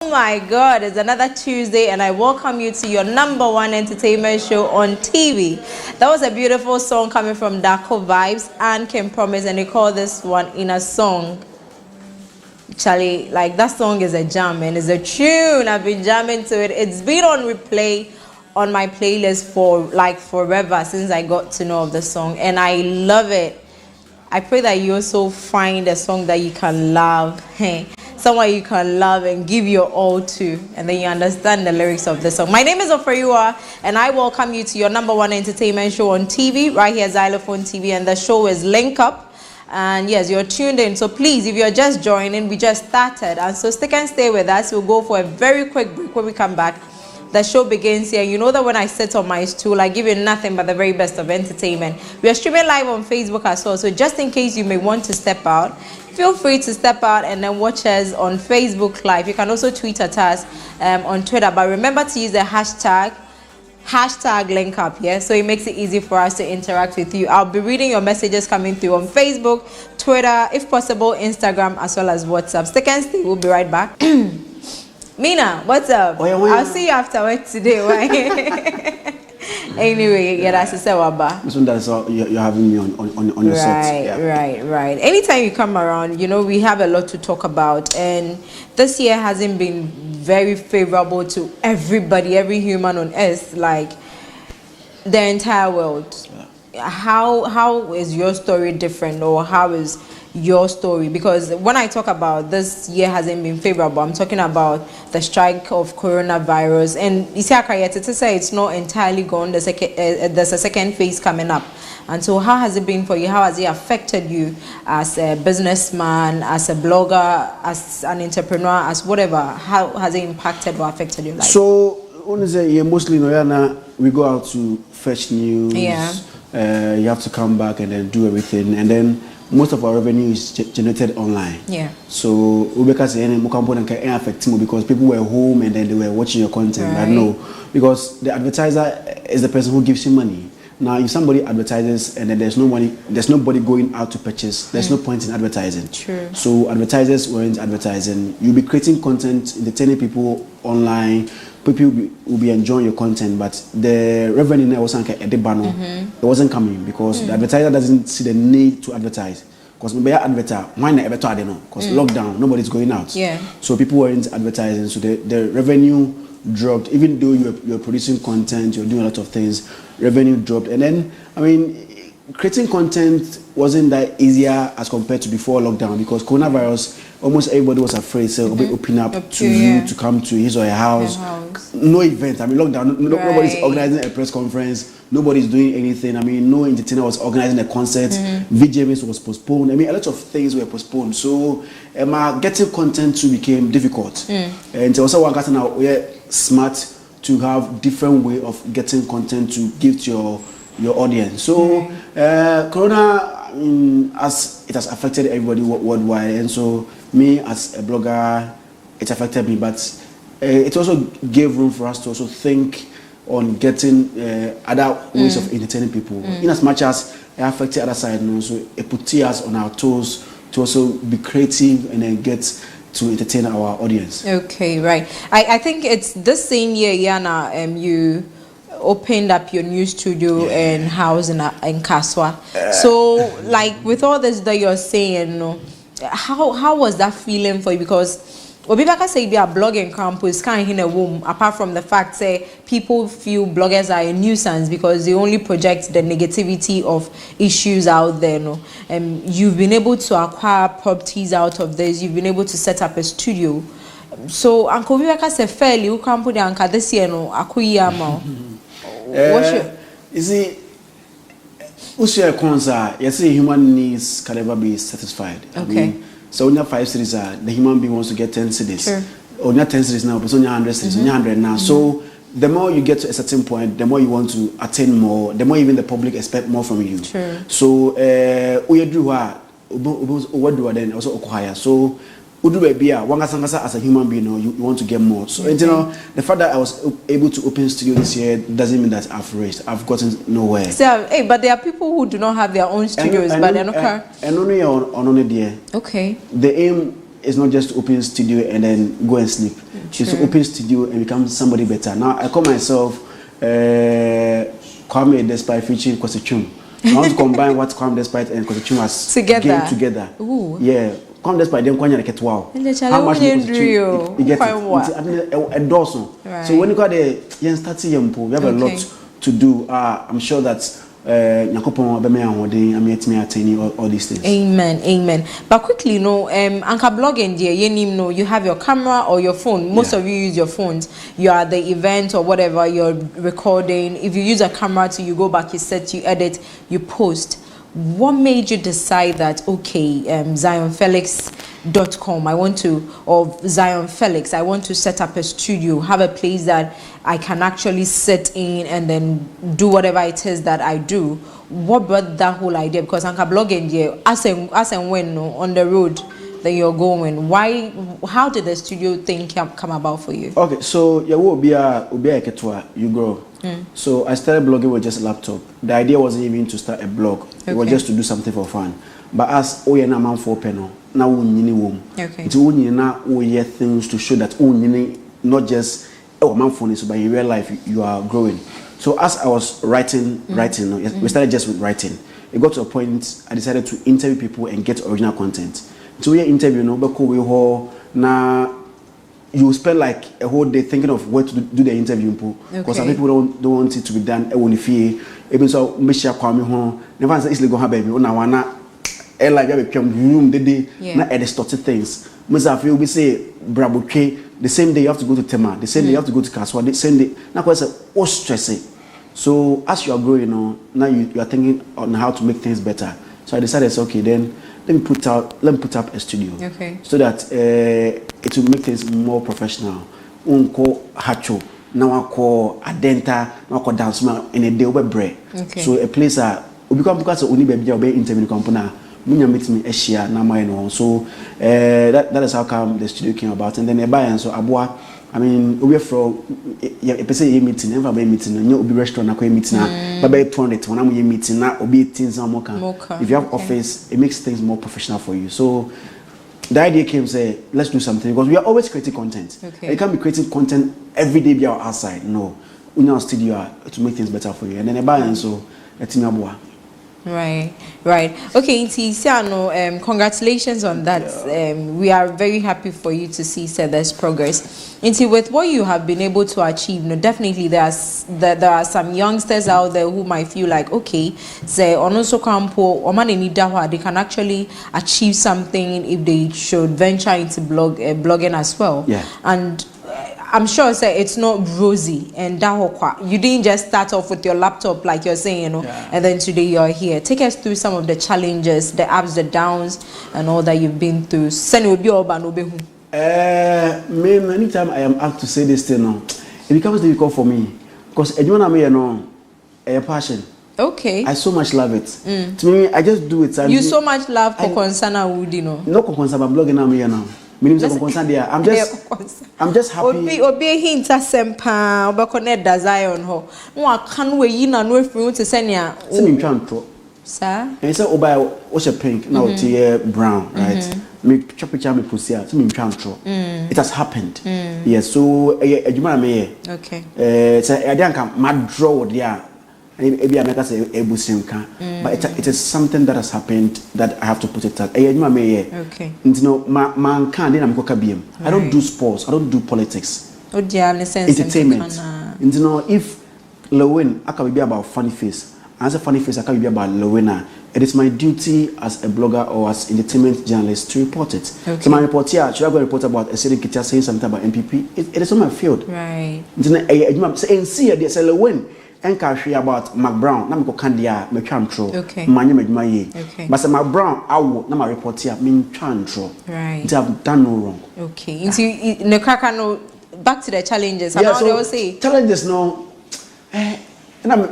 Oh my God, it's another Tuesday and I welcome you to your number one entertainment show on TV. That was a beautiful song coming from Darko Vibes and Kim Promise, and they call this one In a Song. Charlie, like that song is a jam and it's a tune. I've been jamming to it. It's been on replay on my playlist for like forever since I got to know of the song, and I love it. I pray that you also find a song that you can love. Someone you can love and give your all to, and then you understand the lyrics of the song. My name is Oferiwa, and I welcome you to your number one entertainment show on TV, right here, Zylofon TV, and the show is Link Up. And yes, you're tuned in, so please, if you're just joining, we just started, and so stick and stay with us. We'll go for a very quick break. When we come back, the show begins here. You know that when I sit on my stool, I give you nothing but the very best of entertainment. We are streaming live on Facebook as well, so just in case you may want to step out, feel free to step out and then watch us on Facebook Live. You can also tweet at us on Twitter, but remember to use the hashtag linkup, yeah, so it makes it easy for us to interact with you. I'll be reading your messages coming through on Facebook, Twitter, if possible Instagram, as well as WhatsApp. Stick and stay, we'll be right back. Mina, what's up? I'll see you after work today. Right? Anyway, yeah, that's Waba. This one, that's you're having me on your set. Yeah. Right. Anytime you come around, you know, we have a lot to talk about, and this year hasn't been very favorable to everybody, every human on earth, like the entire world. Yeah. How is your story different, or how is your story? Because when I talk about this year hasn't been favorable, I'm talking about the strike of coronavirus, and to say it's not entirely gone. There's a second phase coming up. And so how has it been for you? How has it affected you as a businessman, as a blogger, as an entrepreneur, as whatever? How has it impacted or affected your life? So mostly we go out to fetch news. Yeah. You have to come back and then do everything, and then most of our revenue is generated online. Yeah. So because people were home and then they were watching your content. Right. I know, because the advertiser is the person who gives you money. Now, if somebody advertises and then there's nobody going out to purchase, there's no point in advertising. True. So advertisers weren't advertising. You'll be creating content, entertaining people online. People will be enjoying your content, but the revenue wasn't it wasn't coming because the advertiser doesn't see the need to advertise. Because maybe why not because lockdown, nobody's going out. Yeah. So people weren't advertising, so the revenue dropped. Even though you're producing content, you're doing a lot of things, revenue dropped. And then, I mean, creating content wasn't that easier as compared to before lockdown, because coronavirus, almost everybody was afraid, so open up to you to come to his or her house. No event. I mean, lockdown, nobody's organizing a press conference, nobody's doing anything. I mean, no entertainer was organizing a concert, VJs was postponed. I mean, a lot of things were postponed. So getting content too became difficult. And also one got now we're smart to have different way of getting content to give to your audience. So corona, as it has affected everybody worldwide, and so me as a blogger, it affected me, but it also gave room for us to also think on getting other ways of entertaining people. In as much as it affected other side, so it put us on our toes to also be creative and then get to entertain our audience. Okay, right. I think it's this same year, Yana, you opened up your new studio and house in Kaswa. So, like, with all this that you're saying, how was that feeling for you? Because Obibaka say be a blogging campus kind in a womb, apart from the fact say people feel bloggers are a nuisance because they only project the negativity of issues out there. You've been able to acquire properties out of this, you've been able to set up a studio. So Uncle Obibaka say fairly you can put the anchor this year you see, Usia Konza, you see human needs can never be satisfied. Okay. I mean, so when you have 5 cities, the human being wants to get 10 cities. Sure. Or not 10 cities now, but only 100 cities, only 100 now. So the more you get to a certain point, the more you want to attain more, the more even the public expect more from you. Sure. So what do I then also acquire? So as a human being, you want to get more. So you know, the fact that I was able to open studio this year doesn't mean that I've raced. I've gotten nowhere. So, hey, but there are people who do not have their own studios, but they're not. And only there. Okay. The aim it's not just to open studio and then go and sleep. is to open studio and become somebody better. Now I call myself Kwame Despite featuring Kwasichum. I want to combine what Kwame Despite and Kwasichum has together. Ooh. Yeah. Come despite them kwanya like wow. How much you get a dozen. So when you got the young starting young we have a lot to do. I'm sure that Nyakopon be me ahode am yet me attaining all these things. Amen. But quickly, anka blogging there, you have your camera or your phone. Most of you use your phones. You are at the event or whatever you're recording. If you use a camera you go back, you set, you edit, you post. What made you decide that Zionfelix.com or Zionfelix, I want to set up a studio, have a place that I can actually sit in and then do whatever it is that I do? What brought that whole idea? Because I'm blogging here, as and when on the road that you're going, how did the studio thing come about for you? Okay, so you grow. So I started blogging with just a laptop. The idea wasn't even to start a blog. It was just to do something for fun. But as man for panel, now it's only things to show that not just man phone is, but in real life you are growing. So as I was writing, we started just with writing. It got to a point I decided to interview people and get original content. So we interview now. You spend like a whole day thinking of what to do the interview because some people don't want it to be done even so never say easily go have baby na wana like room the day na distorted things feel we say brabotwe the same day you have to go to Tema, the same day you have to go to Kaswa, the same day na quite stressing. So as you are growing now you are thinking on how to make things better. So I decided okay then let me put up a studio so that it will make things more professional. Unko hacho, now I call adenta, now I call dance in a day over bread. So a place we become because only baby or interview company. Munya meet me a share na my no. So that is how come the studio came about. And then a buy and so abua. I mean, we are from a meeting, never be meeting, no be restaurant, na meeting, but by 200 when I'm meeting, na obi things more. If you have office, it makes things more professional for you. So the idea came say, let's do something because we are always creating content. You can't be creating content every day be outside. No, we now studio to make things better for you. And then a buy and so let me abua. Right. Okay, Inti, congratulations on that. We are very happy for you to see there's progress. Inti, with what you have been able to achieve, definitely there are some youngsters out there who might feel like, okay, say onoso kampo they can actually achieve something if they should venture into blogging as well. And I'm sure it's not rosy and you didn't just start off with your laptop like you're saying, and then today you're here. Take us through some of the challenges, the ups, the downs, and all that you've been through. Anytime I am asked to say this thing, it becomes difficult for me because a passion. Okay. I so much love it. To me, I just do it. You so much love for concern no concern about blogging now. I'm just happy. Obi hint asempa obekone da Zion ho. No aka no yi na no afiri to senia. Se me ntwa ntro. Sir. And say oba o she pink na o tie brown, right? Me picture me pusia se me ntwa ntro. It has happened. Yes, so adwuma na me. Okay. Say I dey anka ma draw there. But it is something that has happened that I have to put it out. Okay. I don't do sports. I don't do politics. Entertainment. If Lewin, I can be about funny face. As a funny face, I can be about Lewina. It is my duty as a blogger or as entertainment journalist to report it. So my report here, should I go report about a certain kitchen saying something about MPP? It is on my field. Right. There's a Lewin. Encourage about Mac Brown, Namco Candia, me chantro. Okay. But Mac Brown, I will not my report here, mean chantro. Right. They have done no wrong. Okay. Back to the challenges. So challenges no. And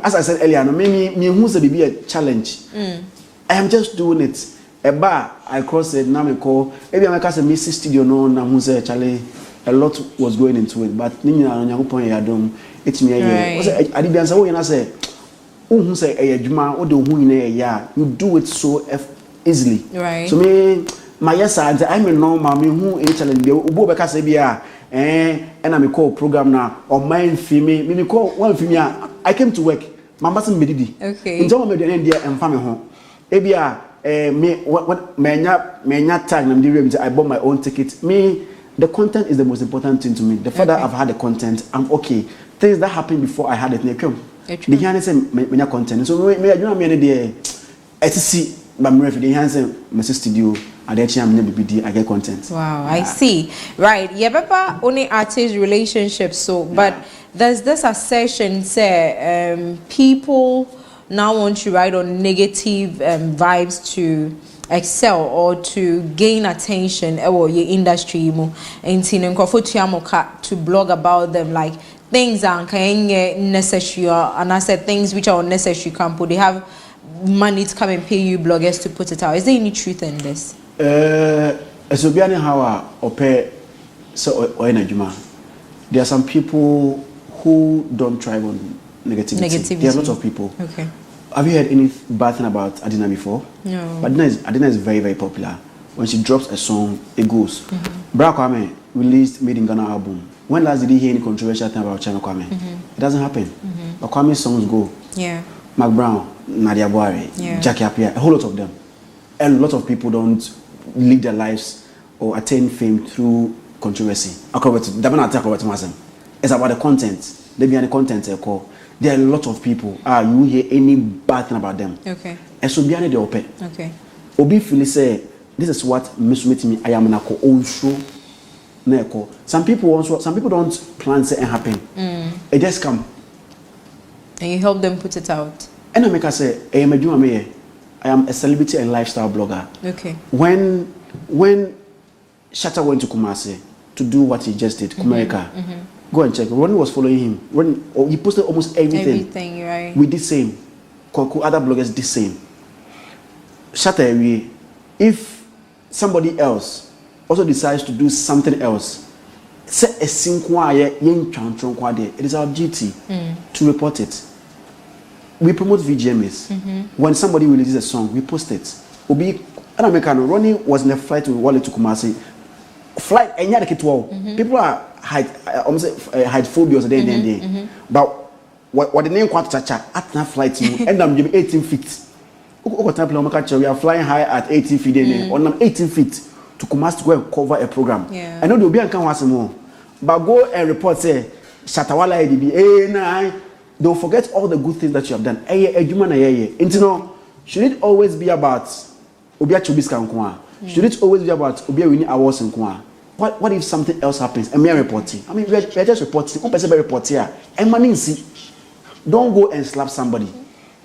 as I said earlier, no, me who's a be a challenge. I am just doing it. A bar, I cross it, now me call. Maybe I'm a Missy studio no, na who's a Charlie. A lot was going into it, but Nina on your point, I don't. It's me. I did answer when I say, who say a juma or do who in a year, you do it so easily. Right. So me, my yes, I'm a normal me who in challenge. Ubobeka Sabia, and I call program now on my female, me call one female. I came to work. My boss me okay. In some of the India and family home. Ebia me what menya tag I bought my own ticket. Me the content is the most important thing to me. The fact that I've had the content, I'm okay. Things that happened before I had it, the hand say menya content. So me you know me the see but me the hand say my studio I get content. Wow, I see. Right. Yeah, Papa only artist relationships. So, but there's this assertion say people now want to ride on negative vibes to excel or to gain attention or your industry and to blog about them like things aren't necessary and I said things which are unnecessary they have money to come and pay you bloggers to put it out. Is there any truth in this? So be how or pay so or there are some people who don't thrive on negativity. There are lots of people. Okay. Have you heard any bad thing about Adina before? No. But Adina is very, very popular. When she drops a song, it goes. Bra Kwame released Made in Ghana album. When last did you hear any controversial thing about China Kwame? It doesn't happen. But Kwame's songs go. Yeah. Mac Brown, Nadia Boare, Jackie Appiah, a whole lot of them. And a lot of people don't live their lives or attain fame through controversy. It's about the content. They be the content. There are a lot of people. You hear any bad thing about them. Okay. And so behind the open. Okay. Obi feel say this is what me. I am na ko own show. Some people don't plan it and happen. It just come. And you help them put it out. And I make us say, I am a celebrity and lifestyle blogger. Okay. When Shatta went to Kumasi to do what he just did, Kumerica, go and check. Ronnie was following him. He posted almost everything. Everything, right? We did same. Other bloggers did same. Shatta, if somebody else also decides to do something else, it is our duty to report it. We promote VGMAs. When somebody releases a song, we post it. Ronnie was in a flight to Wale to Kumasi. Flight, people are height phobias day. But what the name quite chacha at that flight, and I'm 18 feet. We are flying high at 18 feet. On 18 feet to Kumasi to go and cover a program. Yeah. I know they'll be on camera more. But go and report say Shatawala they'll forget all the good things that you have done. Should it always be about Obia Chubiska Nkwa? Should it always be about Obia winning awards Nkwa? What if something else happens and we are reporting? I mean, we are just reporting. One person report here. And don't go and slap somebody.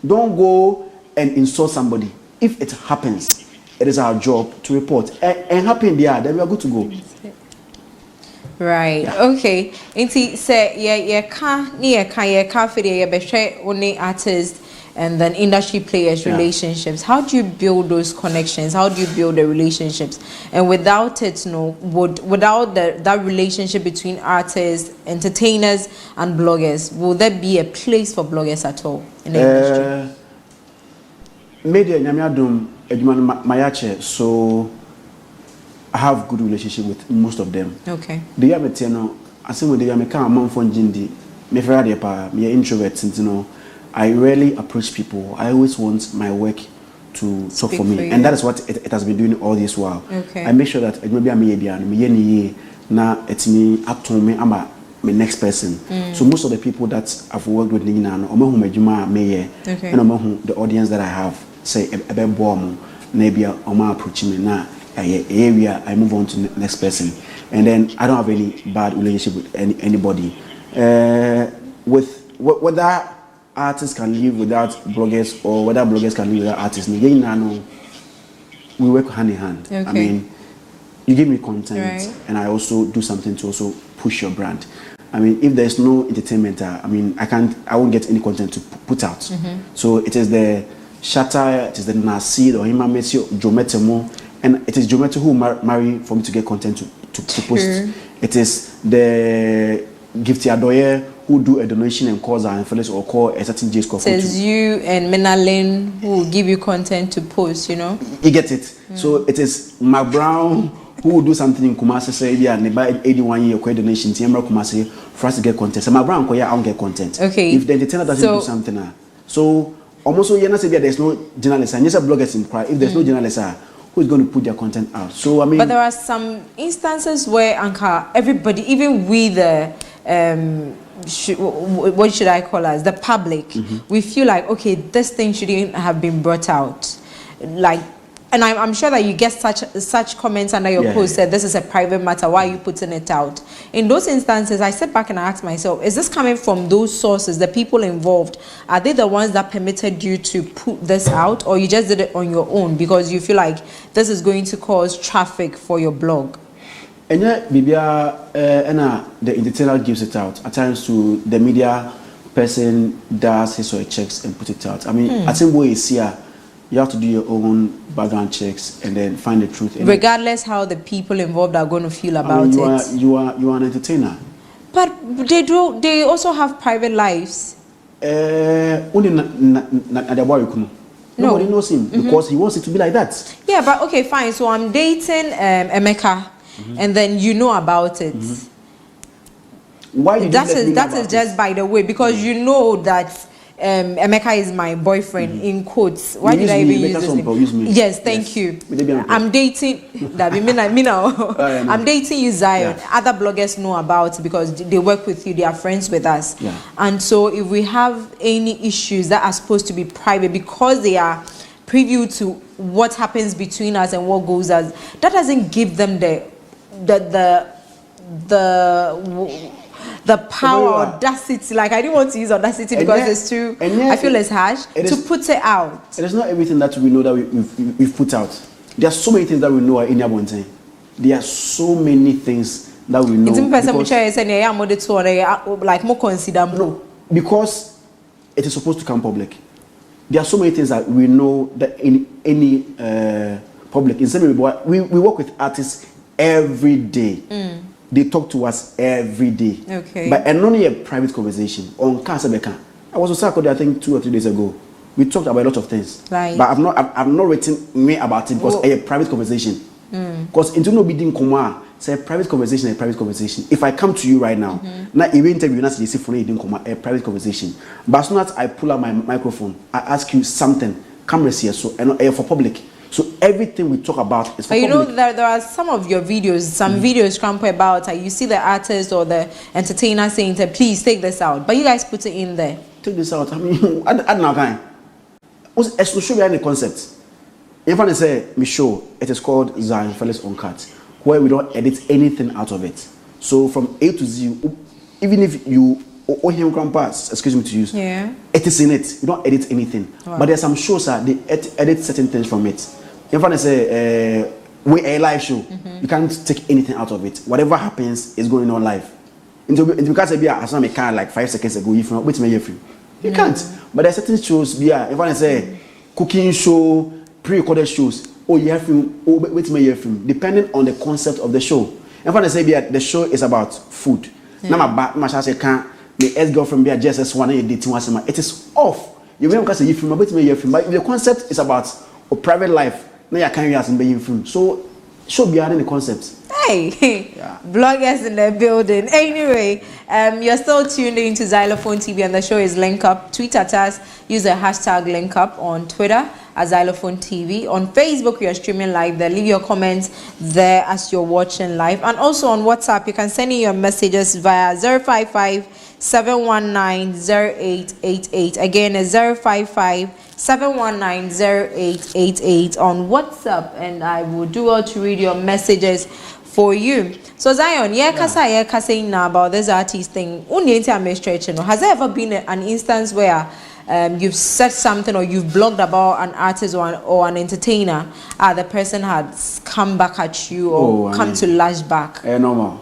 Don't go and insult somebody. If it happens, it is our job to report. And happen there, then we are good to go. Right. Yeah. Okay. Inti say you can't for the only artists and then industry players relationships. How do you build those connections? How do you build the relationships? And without it, without that relationship between artists, entertainers, and bloggers, will there be a place for bloggers at all in the industry? Media nyamiadum edumanu mayache, so I have good relationship with most of them. Okay. The yameteno asemo de yameka amon fonjindi me ferade pa me introvert, I rarely approach people. I always want my work to talk for me, and that is what it has been doing all this while. Okay. I make sure that maybe I'm na it's me up to me I'm my next person. So most of the people that I've worked with and the audience that I have say a bomb maybe approaching me now area I move on to the next person, and then I don't have any bad relationship with anybody. With whether artists can live without bloggers or whether bloggers can live without artists, we work hand in hand. Okay. I mean, you give me content, and I also do something to also push your brand. I mean, if there's no entertainment, I won't get any content to put out. So it is the Shatta, it is the Nasid or Hima Messi, Jometemo, and it is Jometemo who marry for me to get content to post. It is the Gifty Adoye who do a donation and call Zionfelix or call a certain J score. It is you and Menalyn who will give you content to post, You get it. So it is Mac Brown who will do something in Kumasi, say, yeah, and by 81 year donation, Tiamra Kumasi, for us to get content. So my brand, I don't get content. Okay. If the entertainer doesn't do something, so almost so you're not saying there's no journalist, and yes, bloggers in cry. If there's no journalist, who is going to put their content out? So I mean, but there are some instances where everybody, even we the what should I call us, the public, we feel like, okay, this thing shouldn't have been brought out, like. And I'm sure that you get such comments under your post that this is a private matter. Why are you putting it out? In those instances, I sit back and I ask myself, is this coming from those sources, the people involved? Are they the ones that permitted you to put this out, or you just did it on your own because you feel like this is going to cause traffic for your blog? And yet, Bibia, the entertainer gives it out. At times, to the media person does his or her checks and put it out. I mean, I think we see you have to do your own background checks and then find the truth. Regardless how the people involved are going to feel about it. You are an entertainer. But they also have private lives. Nobody knows him because he wants it to be like that. Yeah, but okay, fine. So I'm dating Emeka, and then you know about it. Why did that is just by the way, because you know that Emeka is my boyfriend in quotes. Why did I even use this name? Yes, thank you. I'm dating. I'm dating you, Zion. Yeah. Other bloggers know about it because they work with you. They are friends with us. Yeah. And so if we have any issues that are supposed to be private because they are preview to what happens between us and what goes us, that doesn't give them the power, audacity. Like, I didn't want to use audacity because it's too, I feel it's harsh, to put it out. It is not everything that we know that we've put out. There are so many things that we know in Yabonte. There are so many things that we know. Because it is supposed to come public. There are so many things that we know that in any public. In some way, we work with artists every day. They talk to us every day. Okay. But and only a private conversation on Kasabeka. I was on Saturday, I think 2 or 3 days ago. We talked about a lot of things. Right. But I've not written me about it because a private conversation. Because into no bidding Kuma, say a private conversation, If I come to you right now, not even interview, not say for a private conversation. But as soon as I pull out my microphone, I ask you something, camera here, so and for public. So everything we talk about is for public. You know, there are some of your videos, some videos cramp about, you see the artist or the entertainer saying, please take this out. But you guys put it in there. Take this out. I mean, I don't know. It's to show behind the concept. If I say, me show, it is called Zionfelix Uncut, where we don't edit anything out of it. So from A to Z, even if you owe him grandpas, excuse me to use, it is in it. You don't edit anything. Wow. But there are some shows that they edit certain things from it. If I say we a live show, you can't take anything out of it. Whatever happens is going on live. Because I saw me kind like 5 seconds ago. If not, wait me free. You can't. But there are certain shows. If I say cooking show, pre-recorded shows. Oh, you have film. Oh, wait me film. Depending on the concept of the show. If I say the show is about food. Now my say can't. The ex-girlfriend be a JSS one and you dating once a month. It is off. You may not say you film, but the concept is about a private life. Now you can't use in film. So show behind the concept. Hey, bloggers in the building. Anyway, you're still tuned in to Zylofon TV and the show is Link Up. Tweet at us. Use the hashtag Link Up on Twitter at Zylofon TV. On Facebook, we are streaming live there. Leave your comments there as you're watching live. And also on WhatsApp, you can send in your messages via 055-719-0888. Again, it's 055-719-0888 on WhatsApp. And I will do all to read your messages for you. So Zion, kasa now about this artist thing. Has there ever been an instance where you've said something or you've blogged about an artist or an entertainer, the person has come back at you or to lash back? Normal.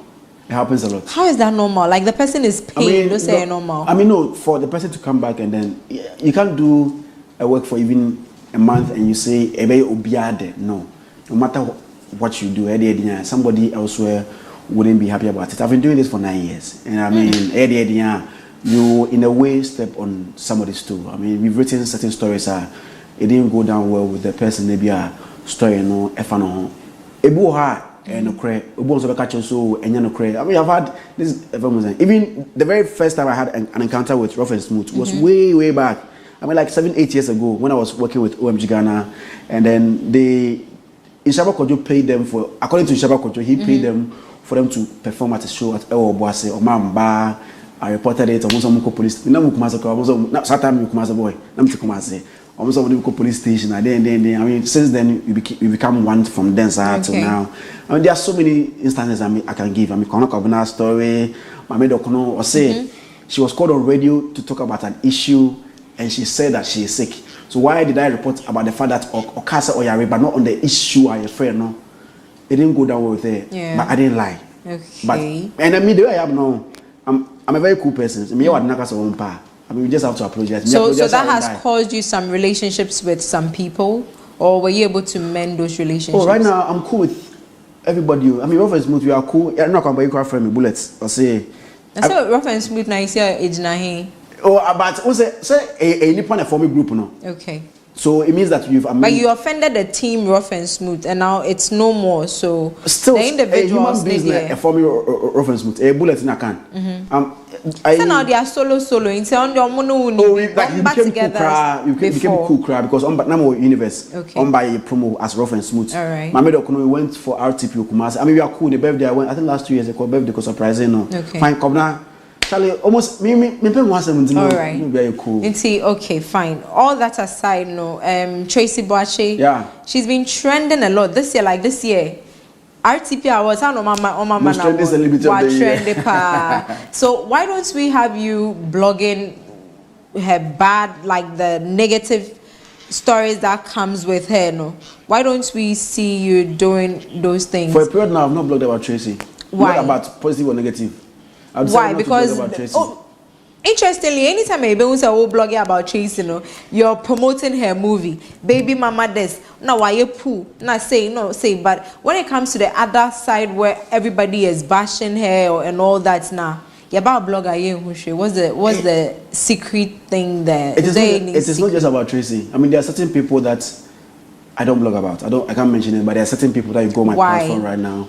It happens a lot. How is that normal? Like the person is paying, don't say normal. I mean, no, for the person to come back and then you can't do a work for even a month and you say, no. No matter what you do, somebody elsewhere wouldn't be happy about it. I've been doing this for 9 years. And I mean, you in a way step on somebody's toe. I mean, we've written certain stories. It didn't go down well with the person. Maybe a story, and cray. Ubons of a catcher so and no cray. I mean, I've had this even the very first time I had an encounter with Rough and Smooth was way back. I mean, like 7-8 years ago when I was working with OMG Ghana, and then Ishaba Kojo paid them for, according to Ishaba Kojo, he paid them for them to perform at a show at El Boise or Mamba. I reported it almost on Muko police. We never come almost Saturday you come as a boy. I'm to come as almost on Muko police station. I mean, since then we become one from then to now. I mean, there are so many instances I can give. I mean, Kono Kabuna story. Mame Dokono or say she was called on radio to talk about an issue, and she said that she is sick. So why did I report about the fact that Okasa or Yari, but not on the issue I afraid no? It didn't go down with it. Yeah. But I didn't lie. Okay. But and I mean the way I am now. I'm a very cool person. I mean, we just have to apologize. So that has caused you some relationships with some people, or were you able to mend those relationships? Oh, right now I'm cool with everybody. I mean, Rough and Smooth, we are cool. I'm not going to friend me bullets or say. I said Rough and Smooth. Now you see age na. Oh, but also say a nippon for me group no. Okay. So it means that but you offended the team Rough and Smooth, and now it's no more. So still, the individuals, a human being for me Rough and Smooth, a bullet in a can. So now they are solo. Into on your mono. Like you became cool crowd because on Namo Universe, on by promo as Rough and Smooth. All right. Mame Dokono, we went for RTP Kumasi. I mean, we are cool. The birthday I went. I think last 2 years ago, birthday was surprising. No. Okay. Fine, Kobna. Charlie, almost me once a month. All right. Very cool. Okay, fine. All that aside, no. Tracy Boache. Yeah. She's been trending a lot this year. Like this year, RTP Awards. I don't know, Mama. Most trending celebrity of the year. So why don't we have you blogging her bad, like the negative stories that comes with her? No. Why don't we see you doing those things? For a period now, I've not blogged about Tracy. Why? Not about positive or negative. Why? Because interestingly, anytime I say blogging about Tracy, you're promoting her movie, Baby Mama Des. Now why you poo? Not say. But when it comes to the other side where everybody is bashing her and all that, now you're about blogger. What's the secret thing there? It is not just about Tracy. I mean, there are certain people that I don't blog about. I can't mention it, but there are certain people that you go on my platform right now.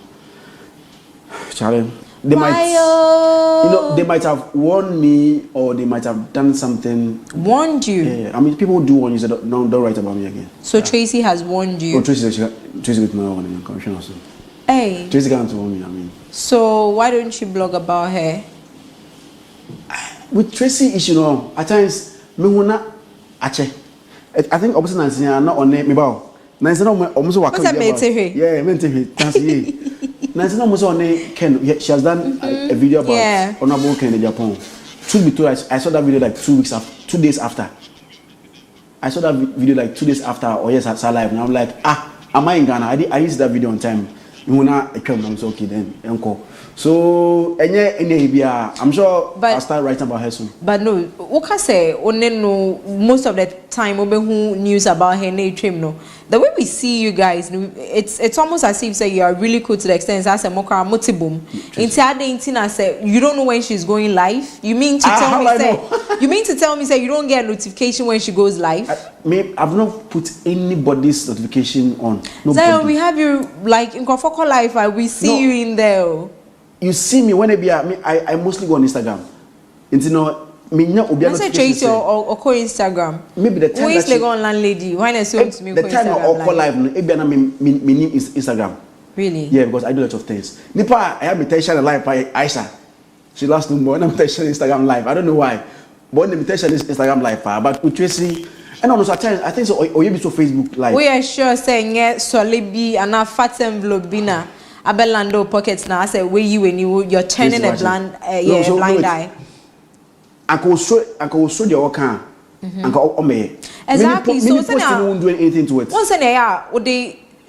Charlie. They might, they might have warned me, or they might have done something. Warned you? Yeah, I mean, people do warn you, so don't write about me again. So Tracy has warned you? Oh, Tracy with my warning, commission also. Hey. Tracy can't warn me, I mean. So why don't you blog about her? With Tracy issue, at times, I think opposite Nancy are not on me about. Nancy almost work. What's that meant? Yeah, meant Nancy. Nancy almost on Ken. She has done a video about Honorable Ken in Japan. Truth be told, I saw that video like 2 days after. I saw that video like 2 days after, or yes, I saw live, and I'm like, am I in Ghana? I didn't see that video on time. I'm so okay then. Uncle. So, I'm sure I'll start writing about her soon. But no, what say? Most of the time, who news about her name, the way we see you guys, it's almost as if say you are really cool to the extent as a mokra motiboom. You don't know when she's going live. You mean to tell me? You mean to tell me say you don't get a notification when she goes live? I've not put anybody's notification on. Zion, we have you like in Kofoko Life. We see you in there. You see me when I mostly go on Instagram. I say Tracy or call Instagram. Maybe the time that go on landlady. Why not say to me? The time I call live, maybe I mean Instagram. Really? Yeah, because I do a lot of things. Nipa, I have invitation live by Aisha. She lost no more. I'm invitation Instagram live. I don't know why, but the invitation is Instagram live. But with Tracy, and also at times I think so. Or you be so Facebook live. We are sure saying Solibi and a fat envelope bina. Abelando pockets now. I say when you're turning a blind eye. I can show the worker. Exactly. So won't do anything to it. Once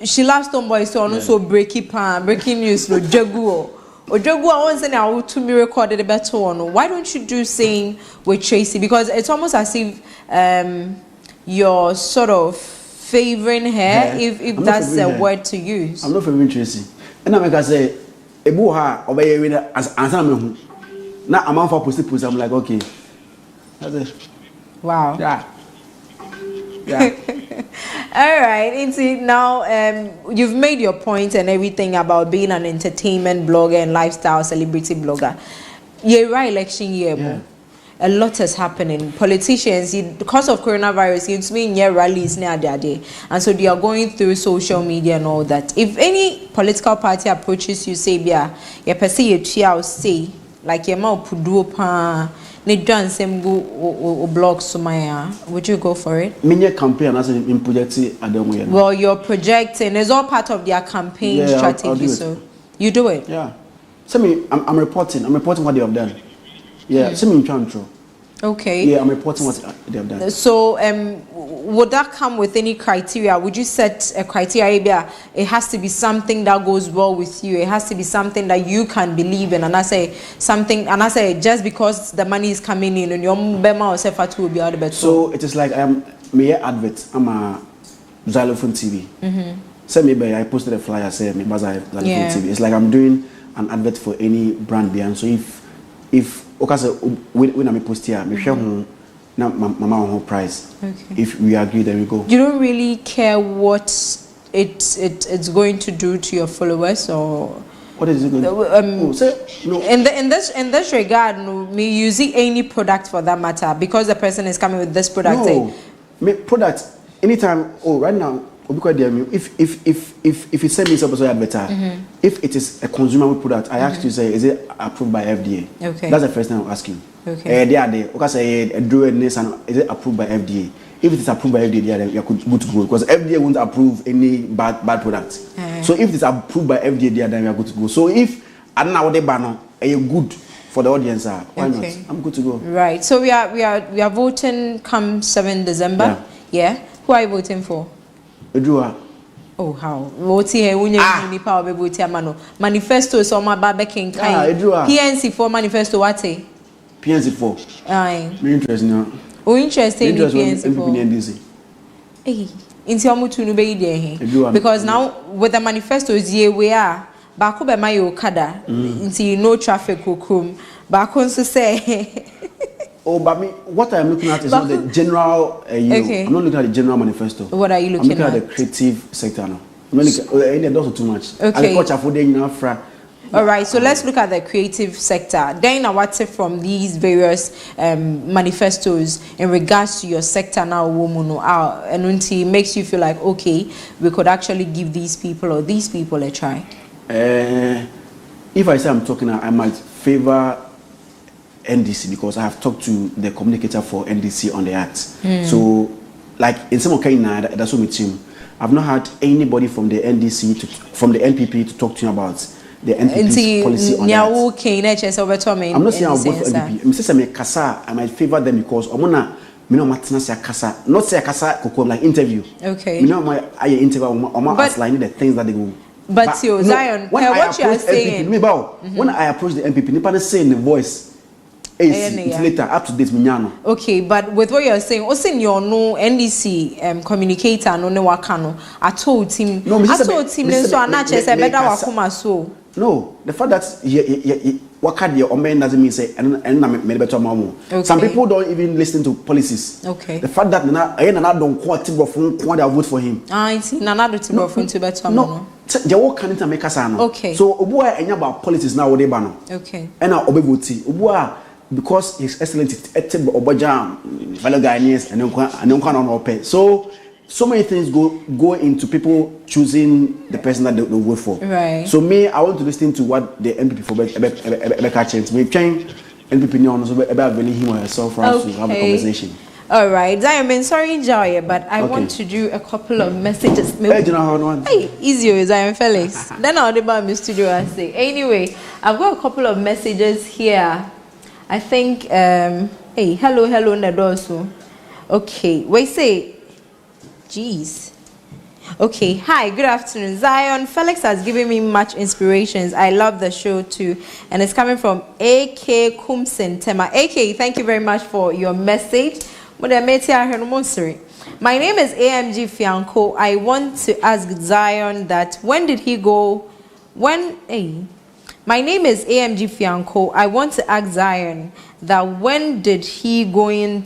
she loves Tomboy, so also breaking news no Jaguo. Or Jaguo once and now to me recorded a better one. Why don't you do same with Tracy? Because it's almost as if you're sort of favoring her, if that's a word to use. I'm not favoring Tracy. And I'm like say, Ebuha obey as answer me. Now I'm on for pussy. I'm like, okay. That's it. Wow. Yeah. All right, Inti, now you've made your point and everything about being an entertainment blogger and lifestyle celebrity blogger. Right, election year, Yeah. A lot is happening. Politicians, because of coronavirus, it's mean rallies near their day, and so they are going through social media and all that. If any political party approaches you, say, "Yeah, you perceive you say like your mouth pudu pa." Need done same go blog Sumaya. Would you go for it? Many campaign as in project I don't know. Well, you're projecting. It's all part of their campaign strategy. I'll do so you do it. Yeah. Send me. I'm reporting. I'm reporting what they have done. Yeah. Send me in Chantro. Okay. Yeah, I'm reporting what they have done. So, would that come with any criteria? Would you set a criteria? It has to be something that goes well with you. It has to be something that you can believe in. And I say something, and I say just because the money is coming in, and your bema or sefa will be out of it. So it is like I'm me advert. I'm a Zylofon TV. Say maybe I posted a flyer. Say me baza Zylofon TV. It's like I'm doing an advert for any brand behind. So if okay, when I post here, me share na mama on price. Okay. If we agree, then we go. You don't really care what it's going to do to your followers, or what is it going to do? No. In this regard, no, me using any product for that matter, because the person is coming with this product. No, me product anytime. Oh, right now, if you send me some advertise, if it is a consumer product, I ask you say, is it approved by FDA? Okay. That's the first thing I'm asking. Okay. They are there. Okay, say do it is it approved by FDA? If it is approved by FDA, then you are good to go, because FDA won't approve any bad product. So if it's approved by FDA, then we are good to go. So if I don't know what they ban, are you good for the audience? Why not? I'm good to go. Right. So we are voting come 7 December. Yeah. Who are you voting for? Oh, how? Manifesto so my barbecue PNC for manifesto what? PNC for. Aye. Me interest now. Oh, interesting in PNC for. Hey, into amutu no be there. Because now with the manifestos here we are back up by my okada into no traffic will come back on to say. Oh, but me, what I'm looking at is not the general. Okay. I'm not looking at the general manifesto. What are you looking at? I'm looking at the creative sector now. I'm not looking at those too much. Okay. All right. So let's look at the creative sector. Then, what's it from these various manifestos in regards to your sector now, woman, and until it makes you feel like okay, we could actually give these people or these people a try. If I say I'm talking, I might favor NDC, because I have talked to the communicator for NDC on the act. So, like in some kind, that's what we team. I've not had anybody from the NDC from the NPP to talk to me about the NPP's policy on that. I'm not saying I'll vote for NPP. I'm saying I might favor them because I'm gonna not say kasa like interview. Okay. I interview outlining the things that they go. But Zion, what you are saying? When I approach the NPP, nobody saying the voice. It's later up to this minyano. Okay, but with what you're saying, also your no NDC communicator no wakano. I told him so better wakuma so. No, the fact that wakad your omen doesn't mean say and better mamu. Some people don't even listen to policies. Okay. The fact that I don't quote vote for him. I see nana to better no. The work can make us okay. So Obua and about politics now they ban. Okay. And now Obevoti Obua because His Excellency Obajam fellow Ghanaians and on so many things go into people choosing the person that they vote for. Right. So me, I want to listen to what the NPP for Becca change. Me change NPP no so about really him or herself for us to have a conversation. All right, I am sorry, Joy, but I want to do a couple of messages. Hey, easy, Zionfelix. Then I'll do my studio and say. Anyway, I've got a couple of messages here. I think, hey, hello, Nedoso. Okay, wait, say, jeez. Okay, hi, good afternoon. Zionfelix has given me much inspirations. I love the show too. And it's coming from AK Kumsen Tema. AK, thank you very much for your message. My name is AMG Fianco. I want to ask Zion that when did he go? My name is AMG Fianco. I want to ask Zion that when is he going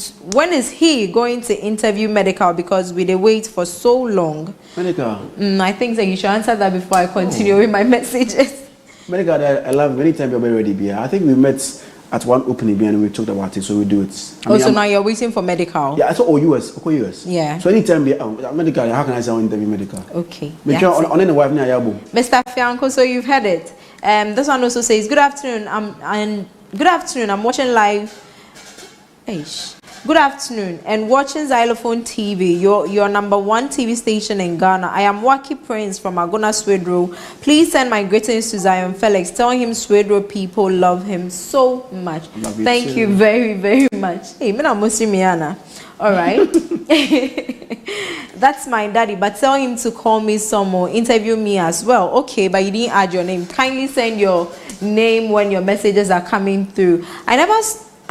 to interview Medical, because we did wait for so long. Medical. I think that you should answer that before I continue with my messages. Medical, I love many times you're ready. I think we met at one opening and we talked about it, so we do it. So now you're waiting for Medical. Yeah, I thought US. Yeah. So anytime Medical, how can I say I interview Medical? Okay. On any wife near Mr. Fianco, so you've heard it. This one also says, good afternoon. I'm watching live. Good afternoon, and watching Zylofon TV, your number one TV station in Ghana. I am Waki Prince from Agona Swedro. Please send my greetings to Zionfelix. Tell him Swedro people love him so much. Thank you very, very much. Hey, Mina Musimiana. All right. That's my daddy, but tell him to call me some more, interview me as well. Okay, but you didn't add your name. Kindly send your name when your messages are coming through. I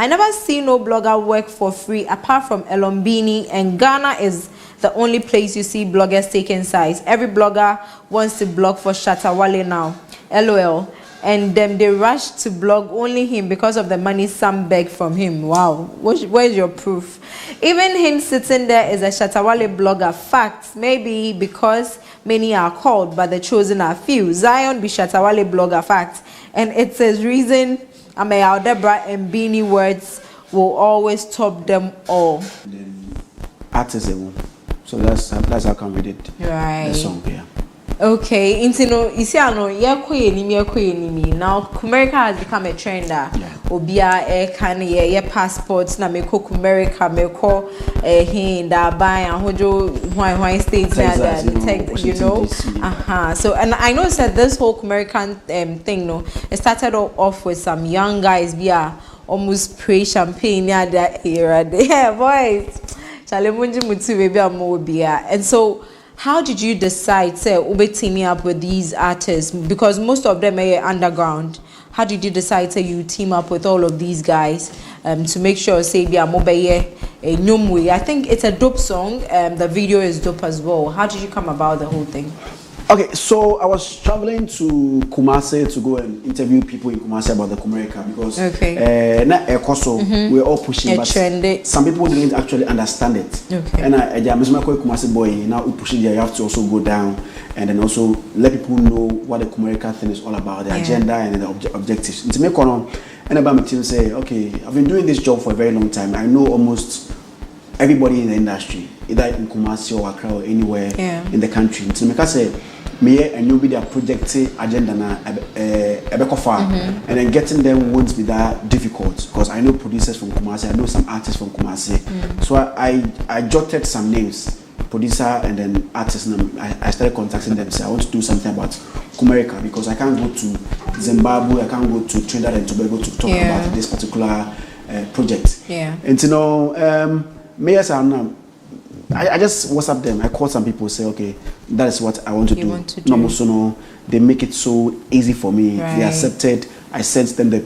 never see no blogger work for free apart from Elombini, and Ghana is the only place you see bloggers taking sides. Every blogger wants to blog for Shatawale now. LOL. And then they rush to blog only him because of the money some beg from him. Wow. Where's your proof? Even him sitting there is a Shatawale blogger. Facts. Maybe because many are called, but the chosen are few. Zion be Shatawale blogger. Facts. And it's his reason Debra and Beanie words will always top them all. Artists, so that's how come we did right. The song, yeah. Okay, now America has become a trend. Obia can ye passports na meko America meko hinda buy and hojo why states you know. So and I know that this whole American thing it started off with some young guys almost spray champagne near that era. Yeah, boys. And so how did you decide to teaming up with these artists, because most of them are underground? How did you decide to you team up with all of these guys to make sure say be a mobile nyomwe? I think it's a dope song. The video is dope as well. How did you come about the whole thing? Okay, so I was traveling to Kumasi to go and interview people in Kumasi about the Kumerica, because we're all pushing, but some people didn't actually understand it. Okay. And I'm a Kumasi boy, now we pushing there, you have to also go down and then also let people know what the Kumerica thing is all about, the agenda and the objectives. And to make on, and about my team say, okay, I've been doing this job for a very long time. I know almost everybody in the industry, either in Kumasi or Accra or anywhere in the country. To make us say, me and you be their project agenda na and then getting them won't be that difficult, because I know producers from Kumasi, I know some artists from Kumasi. So I jotted some names, producer and then artists, and I started contacting them. Say I want to do something about Kumerica, because I can't go to Zimbabwe, I can't go to Trinidad and Tobago to talk about this particular project. And you know, I just WhatsApp them. I call some people, say, okay, that is what I want to do. No, they make it so easy for me. Right. They accepted. I sent them the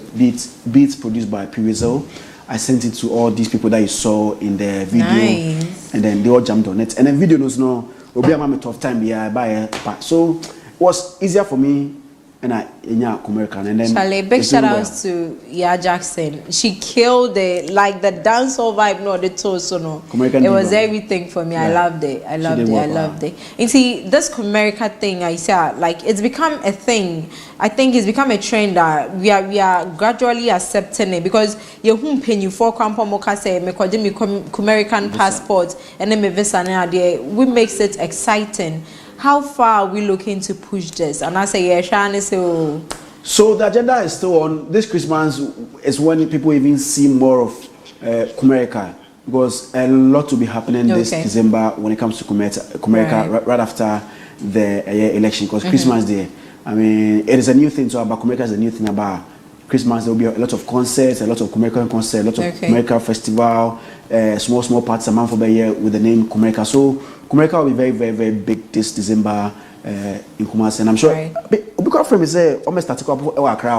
beats produced by Pirizel. I sent it to all these people that you saw in the video, and then they all jumped on it. And then video knows no, will be a tough time. So it was easier for me. And American, and then Charlie, big shout outs to Jackson. She killed it, like the dancehall vibe, no, the torso, no. It was everything for me. I loved it. I loved it. And see, this America thing, I said, like it's become a thing. I think it's become a trend that we are gradually accepting it, because you whom pay you for Kampo Moka say me American passport and then me visa there, we makes it exciting. How far are we looking to push this? And I say, so the agenda is still on. This Christmas is when people even see more of Kumerica, because a lot to be happening this December when it comes to Kumerica, right after the election, because Christmas Day. I mean, it is a new thing. So about Kumerica is a new thing about Christmas. There will be a lot of concerts, a lot of Kumerican concerts, a lot of Kumerica festival, small parts a month of the year with the name Kumerica. So Kumerica will be very, very, very big this December in Kumasi, and I'm sure. Because from say, almost start to go to Accra.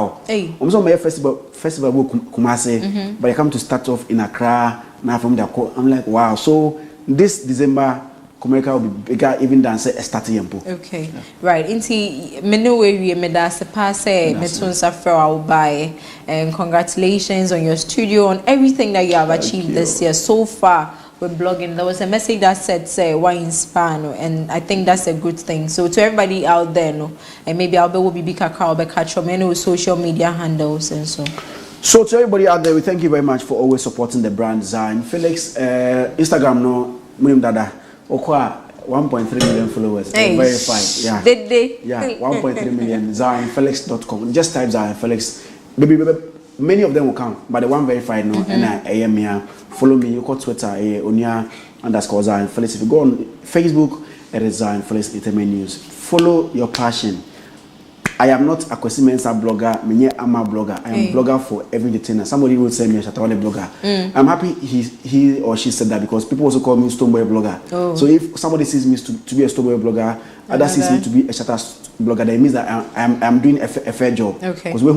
Almost my festival will Kumasi, but I come to start off in Accra. Now from there, I'm like, wow. So this December, commercial will be bigger even than say a starting empo. Okay, yeah. Right. Inti me know where we made us pass me tunsa for our buy, and congratulations on your studio, on everything that you have achieved this year so far with blogging. There was a message that said say why inspire, and I think that's a good thing. So to everybody out there, no, and maybe I'll be big kakao be catch on many social media handles and so. So to everybody out there, we thank you very much for always supporting the brand Zionfelix. Instagram no Munim Dada. Okwa 1.3 million followers. Hey, verified. Yeah. Did they? Yeah, 1.3 million. Zionfelix.com. Just type Zionfelix. Baby, many of them will come, but the one verified no. And I am here. Follow me. You call Twitter. _Zionfelix. If you go on Facebook, it is Zionfelix Entertainment News. Follow your passion. I am not a Kwesimensa blogger. I'm a blogger. I am a blogger for every detainer. Somebody will say me a Shatawale blogger. I'm happy he or she said that because people also call me Stoneboy blogger. Oh. So if somebody sees me to be a Stoneboy blogger, others sees me to be a Shatta blogger, that means that I'm doing a fair job. Okay. Because we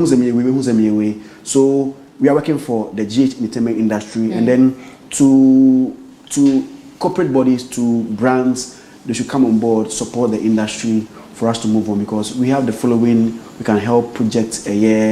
So we are working for the GH entertainment industry, and then to corporate bodies, to brands, they should come on board, support the industry for us to move on, because we have the following. We can help project a year.